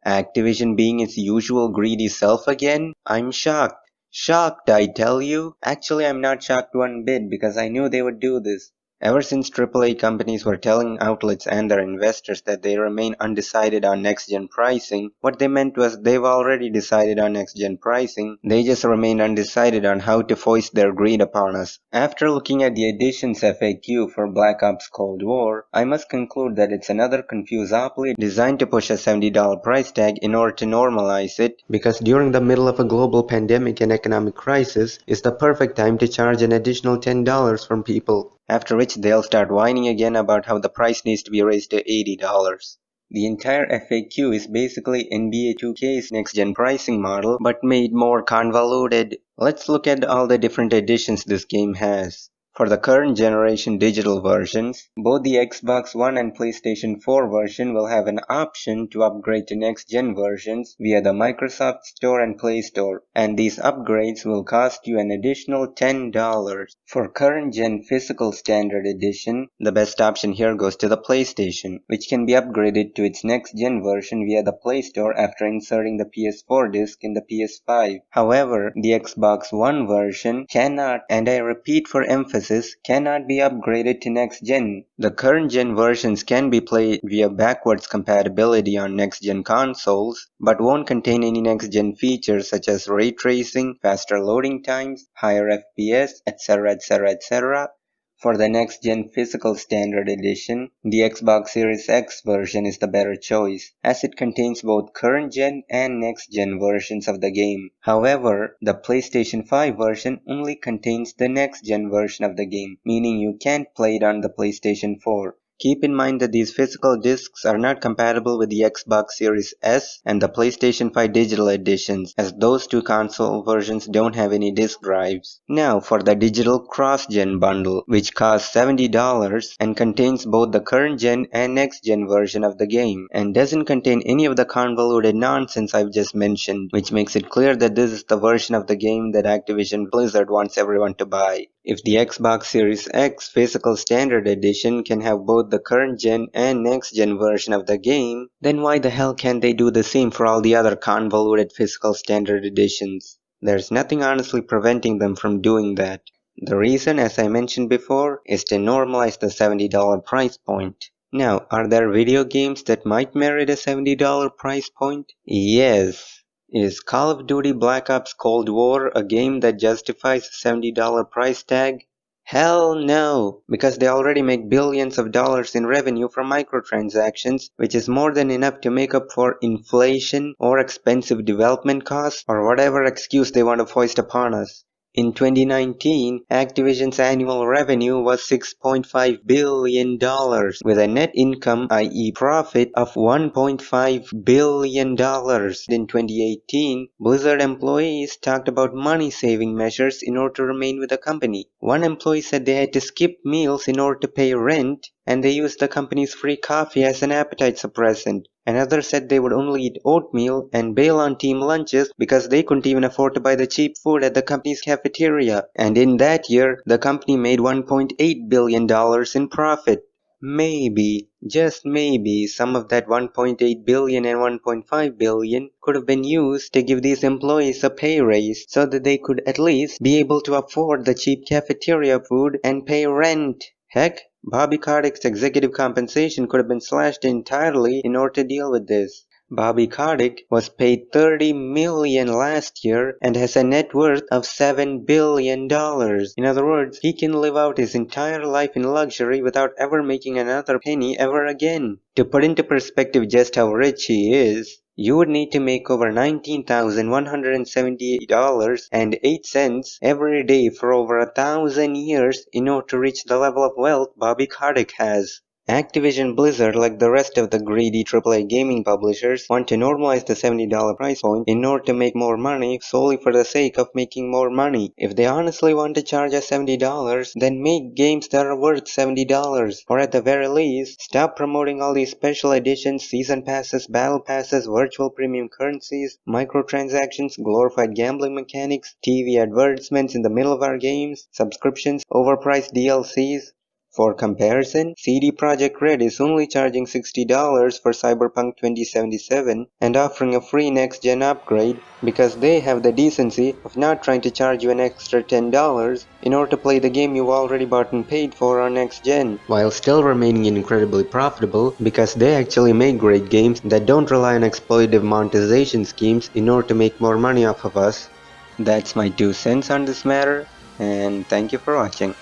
Activision being its usual greedy self again? I'm shocked. Shocked, I tell you. Actually, I'm not shocked one bit because I knew they would do this. Ever since AAA companies were telling outlets and their investors that they remain undecided on next-gen pricing, what they meant was they've already decided on next-gen pricing, they just remain undecided on how to foist their greed upon us. After looking at the edition's FAQ for Black Ops Cold War, I must conclude that it's another Confusopoly designed to push a $70 price tag in order to normalize it, because during the middle of a global pandemic and economic crisis is the perfect time to charge an additional $10 from people. After which they'll start whining again about how the price needs to be raised to $80. The entire FAQ is basically NBA 2K's next-gen pricing model, but made more convoluted. Let's look at all the different editions this game has. For the current generation digital versions, both the Xbox One and PlayStation 4 version will have an option to upgrade to next-gen versions via the Microsoft Store and Play Store, and these upgrades will cost you an additional $10. For current-gen physical standard edition, the best option here goes to the PlayStation, which can be upgraded to its next-gen version via the Play Store after inserting the PS4 disc in the PS5. However, the Xbox One version cannot, and I repeat for emphasis, cannot be upgraded to next gen. The current gen versions can be played via backwards compatibility on next gen consoles, but won't contain any next gen features such as ray tracing, faster loading times, higher FPS, etc. etc. For the next-gen physical standard edition, the Xbox Series X version is the better choice, as it contains both current-gen and next-gen versions of the game. However, the PlayStation 5 version only contains the next-gen version of the game, meaning you can't play it on the PlayStation 4. Keep in mind that these physical discs are not compatible with the Xbox Series S and the PlayStation 5 digital editions, as those two console versions don't have any disk drives. Now for the digital cross-gen bundle, which costs $70 and contains both the current-gen and next-gen version of the game, and doesn't contain any of the convoluted nonsense I've just mentioned, which makes it clear that this is the version of the game that Activision Blizzard wants everyone to buy. If the Xbox Series X Physical Standard Edition can have both the current gen and next gen version of the game, then why the hell can't they do the same for all the other convoluted Physical Standard Editions? There's nothing honestly preventing them from doing that. The reason, as I mentioned before, is to normalize the $70 price point. Now, are there video games that might merit a $70 price point? Yes. Is Call of Duty Black Ops Cold War a game that justifies a $70 price tag? Hell no, because they already make billions of dollars in revenue from microtransactions, which is more than enough to make up for inflation or expensive development costs or whatever excuse they want to foist upon us. In 2019, Activision's annual revenue was $6.5 billion, with a net income, i.e. profit, of $1.5 billion. In 2018, Blizzard employees talked about money-saving measures in order to remain with the company. One employee said they had to skip meals in order to pay rent, and they used the company's free coffee as an appetite suppressant. Another said they would only eat oatmeal and bail on team lunches because they couldn't even afford to buy the cheap food at the company's cafeteria. And in that year, the company made $1.8 billion in profit. Maybe, just maybe, some of that $1.8 billion and $1.5 billion could have been used to give these employees a pay raise so that they could at least be able to afford the cheap cafeteria food and pay rent. Heck, Bobby Kotick's executive compensation could have been slashed entirely in order to deal with this. Bobby Kotick was paid $30 million last year and has a net worth of $7 billion. In other words, he can live out his entire life in luxury without ever making another penny ever again. To put into perspective just how rich he is, you would need to make over $19,178.08 every day for over 1,000 years in order to reach the level of wealth Bobby Kotick has. Activision Blizzard, like the rest of the greedy AAA gaming publishers, want to normalize the $70 price point in order to make more money solely for the sake of making more money. If they honestly want to charge us $70, then make games that are worth $70, or at the very least, stop promoting all these special editions, season passes, battle passes, virtual premium currencies, microtransactions, glorified gambling mechanics, TV advertisements in the middle of our games, subscriptions, overpriced DLCs. For comparison, CD Projekt Red is only charging $60 for Cyberpunk 2077 and offering a free next-gen upgrade because they have the decency of not trying to charge you an extra $10 in order to play the game you've already bought and paid for on next gen, while still remaining incredibly profitable because they actually make great games that don't rely on exploitative monetization schemes in order to make more money off of us. That's my 2 cents on this matter, and thank you for watching.